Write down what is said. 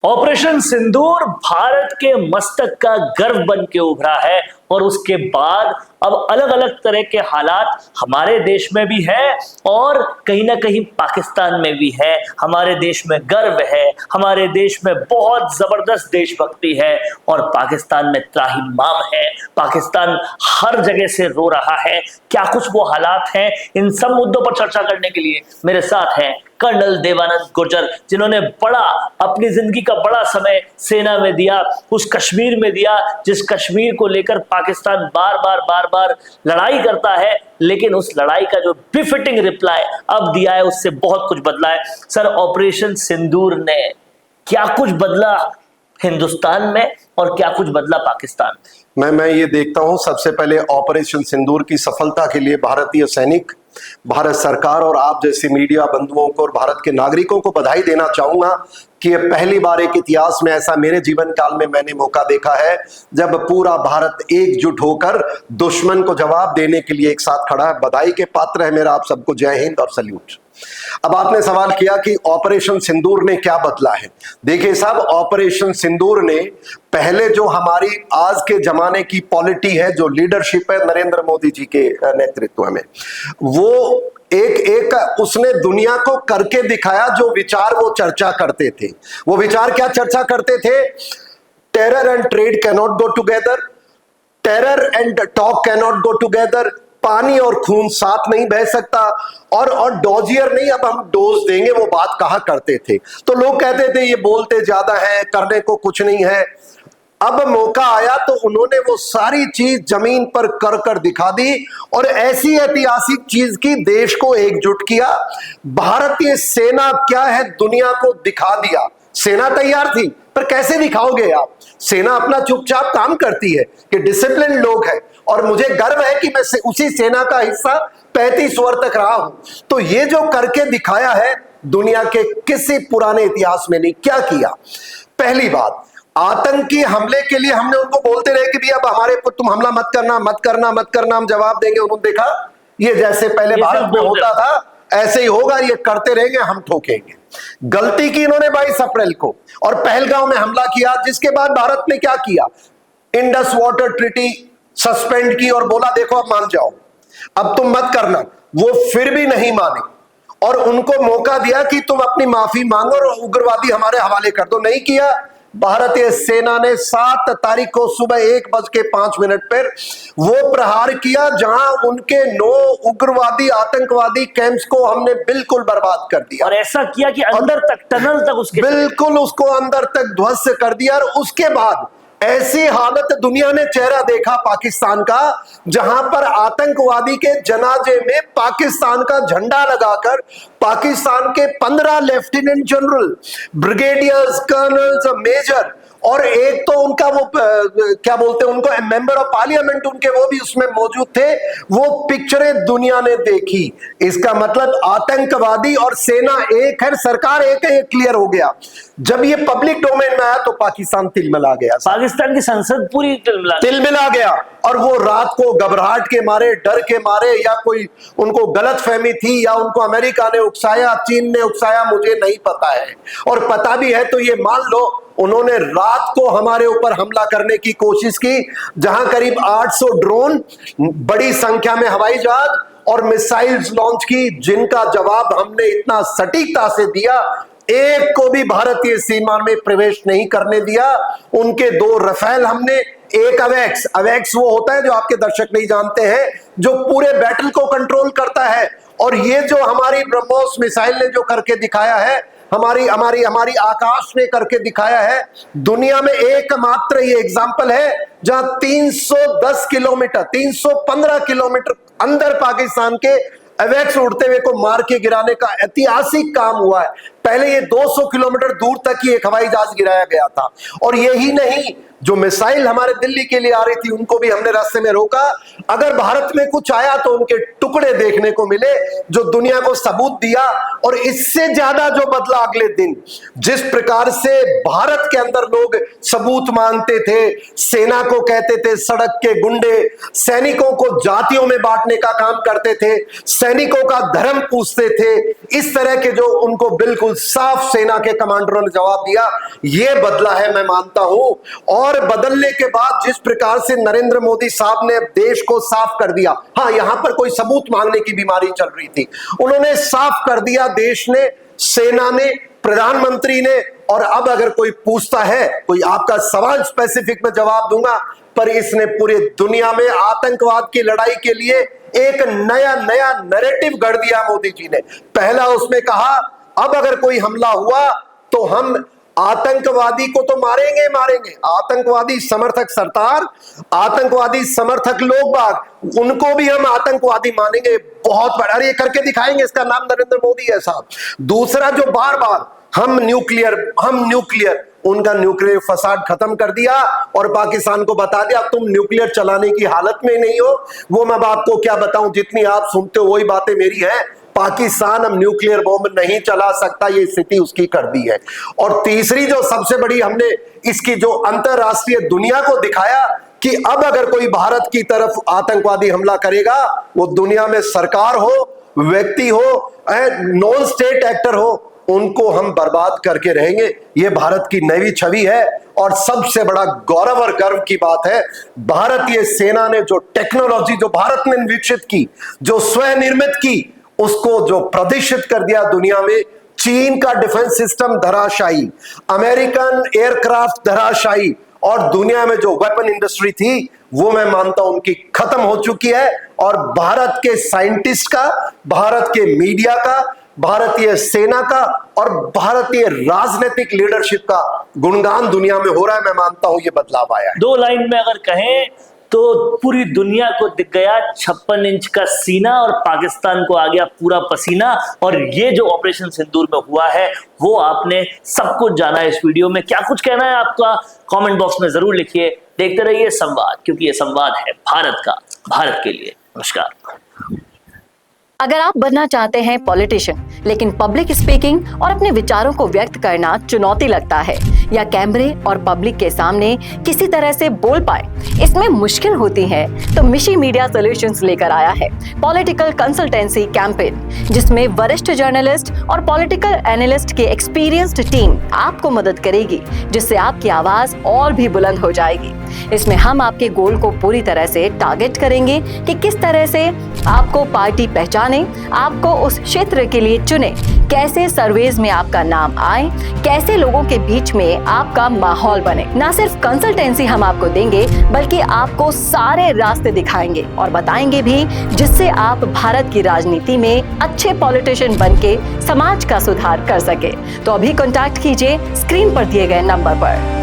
Operation सिंदूर भारत के मस्तक का गर्व बन के उभरा है और उसके बाद अब अलग अलग तरह के हालात हमारे देश में भी है और कहीं ना कहीं पाकिस्तान में भी है। हमारे देश में गर्व है, हमारे देश में बहुत जबरदस्त देशभक्ति है और पाकिस्तान में त्राहिमाम है। पाकिस्तान हर जगह से रो रहा है। क्या कुछ वो हालात हैं, इन सब मुद्दों पर चर्चा करने के लिए मेरे साथ हैं कर्नल देवानंद गुर्जर, जिन्होंने अपनी जिंदगी का बड़ा समय सेना में दिया, उस कश्मीर में दिया जिस कश्मीर को लेकर पाकिस्तान बार बार लड़ाई करता है, लेकिन उस लड़ाई का जो बिफिटिंग रिप्लाई अब दिया है उससे बहुत कुछ बदला है। सर, ऑपरेशन सिंदूर ने क्या कुछ बदला हिंदुस्तान में और क्या कुछ बदला पाकिस्तान में? मैं ये देखता हूं, सबसे पहले ऑपरेशन सिंदूर की सफलता के लिए भारतीय सैनिक, भारत सरकार और आप जैसे मीडिया बंधुओं को और भारत के नागरिकों को बधाई देना चाहूंगा कि पहली बार एक इतिहास में ऐसा मेरे जीवन काल में मैंने मौका देखा है जब पूरा भारत एकजुट होकर दुश्मन को जवाब देने के लिए एक साथ खड़ा है। बधाई के पात्र है मेरा आप सबको। जय हिंद और सल्यूट। अब आपने सवाल किया कि ऑपरेशन सिंदूर ने क्या बदला है। देखिए साहब, ऑपरेशन सिंदूर ने पहले जो हमारी आज के जमाने की पॉलिटी है, जो लीडरशिप है नरेंद्र मोदी जी के नेतृत्व में, वो एक उसने दुनिया को करके दिखाया। जो विचार वो चर्चा करते थे, वो विचार क्या चर्चा करते थे? Terror and trade cannot go together, terror and talk cannot go together, पानी और खून साथ नहीं बह सकता, और डोजियर नहीं, अब हम डोज देंगे, वो बात कहा करते थे। तो लोग कहते थे ये बोलते ज्यादा है, करने को कुछ नहीं है। अब मौका आया तो उन्होंने वो सारी चीज जमीन पर कर दिखा दी और ऐसी ऐतिहासिक चीज की देश को एकजुट किया। भारतीय सेना क्या है दुनिया को दिखा दिया। सेना तैयार थी, पर कैसे दिखाओगे आप? सेना अपना चुपचाप काम करती है कि डिसिप्लिन लोग हैं, और मुझे गर्व है कि मैं उसी सेना का हिस्सा 35 वर्ष तक रहा हूं। तो ये जो करके दिखाया है, दुनिया के किसी पुराने इतिहास में नहीं। क्या किया? पहली बात, आतंकी हमले के लिए हमने उनको बोलते रहे कि भी अब हमारे पर तुम हमला मत करना मत करना मत करना, हम जवाब देंगे। उन्होंने देखा ये जैसे पहले भारत में होता था ऐसे ही होगा, ये करते रहेंगे, हम ठोकेंगे। गलती की इन्होंने 22 अप्रैल को और पहलगांव में हमला किया, जिसके बाद भारत ने क्या किया? इंडस वाटर ट्रीटी सस्पेंड की और बोला देखो अब मान जाओ, अब तुम मत करना। वो फिर भी नहीं माने और उनको मौका दिया कि तुम अपनी माफी मांगो और उग्रवादी हमारे हवाले कर दो। नहीं किया। भारतीय सेना ने 7 तारीख को सुबह 1:05 पर वो प्रहार किया जहां उनके 9 उग्रवादी आतंकवादी कैंप्स को हमने बिल्कुल बर्बाद कर दिया। और ऐसा किया कि अंदर तक, टनल तक उसके बिल्कुल उसको अंदर तक ध्वस्त कर दिया। और उसके बाद ऐसी हालत दुनिया ने चेहरा देखा पाकिस्तान का, जहां पर आतंकवादी के जनाजे में पाकिस्तान का झंडा लगाकर पाकिस्तान के 15 lieutenant general, brigadiers, colonels, major और एक तो उनका वो क्या बोलते हैं उनको, मेंबर ऑफ पार्लियामेंट उनके, वो भी उसमें मौजूद थे। वो पिक्चरें दुनिया ने देखी। इसका मतलब आतंकवादी और सेना एक है, सरकार एक है, ये क्लियर हो गया। जब ये पब्लिक डोमेन में आया तो पाकिस्तान तिलमिला गया। पाकिस्तान की संसद पूरी तिलमिला गया। और वो रात को घबराहट के मारे, डर के मारे, या कोई उनको गलतफहमी थी, या उनको अमेरिका ने उकसाया, चीन ने उकसाया, मुझे नहीं पता है। और पता भी है तो ये मान लो उन्होंने रात को हमारे ऊपर हमला करने की कोशिश की, जहां करीब 800 ड्रोन, बड़ी संख्या में हवाई जहाज और मिसाइल्स लॉन्च की, जिनका जवाब हमने इतना सटीकता से दिया, एक को भी भारतीय सीमा में प्रवेश नहीं करने दिया। उनके 2 रफेल हमने, एक अवेक्स वो होता है जो आपके दर्शक नहीं जानते हैं, जो पूरे बैटल को कंट्रोल करता है। और ये जो हमारी ब्रह्मोस मिसाइल ने जो करके दिखाया है, हमारी आकाश ने करके दिखाया है, दुनिया में एकमात्र ये एग्जांपल है जहां 310 किलोमीटर, 315 किलोमीटर अंदर पाकिस्तान के अवैक्स उड़ते हुए को मार के गिराने का ऐतिहासिक काम हुआ है। पहले ये 200 किलोमीटर दूर तक ही एक हवाई जहाज गिराया गया था। और यही नहीं, जो मिसाइल हमारे दिल्ली के लिए आ रही थी उनको भी हमने रास्ते में रोका। अगर भारत में कुछ आया तो उनके टुकड़े देखने को मिले, जो दुनिया को सबूत दिया। और इससे ज्यादा जो बदला अगले दिन, जिस प्रकार से भारत के अंदर लोग सबूत मांगते थे, सेना को कहते थे सड़क के गुंडे, सैनिकों को जातियों में बांटने का काम करते थे, सैनिकों का धर्म पूछते थे, इस तरह के जो उनको बिल्कुल बिल्कुल साफ सेना के कमांडरों ने जवाब दिया। यह बदला है, मैं मानता हूं। और बदलने के बाद जिस प्रकार से नरेंद्र मोदी साहब ने देश को साफ कर दिया, हाँ, यहां पर कोई सबूत मांगने की बीमारी चल रही थी, उन्होंने साफ कर दिया देश ने, सेना ने, प्रधानमंत्री ने। और अब अगर कोई पूछता है, कोई आपका सवाल स्पेसिफिक में जवाब दूंगा, पर इसने पूरे दुनिया में आतंकवाद की लड़ाई के लिए एक नया नैरेटिव गढ़ दिया मोदी जी ने। पहला उसमें कहा, अब अगर कोई हमला हुआ तो हम आतंकवादी को तो मारेंगे। आतंकवादी समर्थक सरकार, आतंकवादी समर्थक लोग बाग, उनको भी हम आतंकवादी मानेंगे। बहुत बड़ा, अरे ये करके दिखाएंगे, इसका नाम नरेंद्र मोदी है साहब। दूसरा, जो बार बार हम न्यूक्लियर, उनका न्यूक्लियर फसाद खत्म कर दिया और पाकिस्तान को बता दिया तुम न्यूक्लियर चलाने की हालत में नहीं हो। वो मैं आपको क्या बताऊं, जितनी आप सुनते हो वही बातें मेरी है। पाकिस्तान अब न्यूक्लियर बॉम्ब नहीं चला सकता, ये स्थिति उसकी कर दी है। और तीसरी जो सबसे बड़ी हमने इसकी जो अंतरराष्ट्रीय दुनिया को दिखाया कि अब अगर कोई भारत की तरफ आतंकवादी हमला करेगा, वो दुनिया में सरकार हो, व्यक्ति हो, नॉन स्टेट एक्टर हो, उनको हम बर्बाद करके रहेंगे। ये भारत की नई छवि है। और सबसे बड़ा गौरव और गर्व की बात है, भारतीय सेना ने जो टेक्नोलॉजी जो भारत ने विकसित की, जो स्वनिर्मित की, उसको जो प्रदर्शित कर दिया दुनिया में। चीन का डिफेंस सिस्टम धराशायी, अमेरिकन एयरक्राफ्ट धराशायी, और दुनिया में जो वेपन इंडस्ट्री थी वो मैं मानता हूं उनकी खत्म हो चुकी है। और भारत के साइंटिस्ट का, भारत के मीडिया का, भारतीय सेना का और भारतीय राजनीतिक लीडरशिप का गुणगान दुनिया में हो रहा है। मैं मानता हूं ये बदलाव आया है। 2 लाइन में अगर कहें तो पूरी दुनिया को दिख गया 56 इंच का सीना और पाकिस्तान को आ गया पूरा पसीना। और ये जो ऑपरेशन सिंदूर में हुआ है वो आपने सब कुछ जाना है। इस वीडियो में क्या कुछ कहना है आपका, कमेंट बॉक्स में जरूर लिखिए। देखते रहिए संवाद, क्योंकि ये संवाद है भारत का, भारत के लिए। नमस्कार। अगर आप बनना चाहते हैं पॉलिटिशियन, लेकिन पब्लिक स्पीकिंग और अपने विचारों को व्यक्त करना चुनौती लगता है, या कैमरे और पब्लिक के सामने किसी तरह से बोल पाए इसमें मुश्किल होती है, तो मिशी मीडिया सॉल्यूशंस लेकर आया है पॉलिटिकल कंसल्टेंसी कैंपेन, जिसमें वरिष्ठ जर्नलिस्ट और पॉलिटिकल एनालिस्ट की एक्सपीरियंस्ड टीम आपको मदद करेगी, जिससे आपकी आवाज और भी बुलंद हो जाएगी। इसमें हम आपके गोल को पूरी तरह से टारगेट करेंगे कि किस तरह से आपको पार्टी पहचाने, आपको उस क्षेत्र के लिए चुने, कैसे सर्वेज में आपका नाम आए, कैसे लोगों के बीच में आपका माहौल बने। ना सिर्फ कंसल्टेंसी हम आपको देंगे, बल्कि आपको सारे रास्ते दिखाएंगे और बताएंगे भी, जिससे आप भारत की राजनीति में अच्छे पॉलिटिशियन बनके समाज का सुधार कर सके। तो अभी कॉन्टैक्ट कीजिए स्क्रीन पर दिए गए नंबर पर।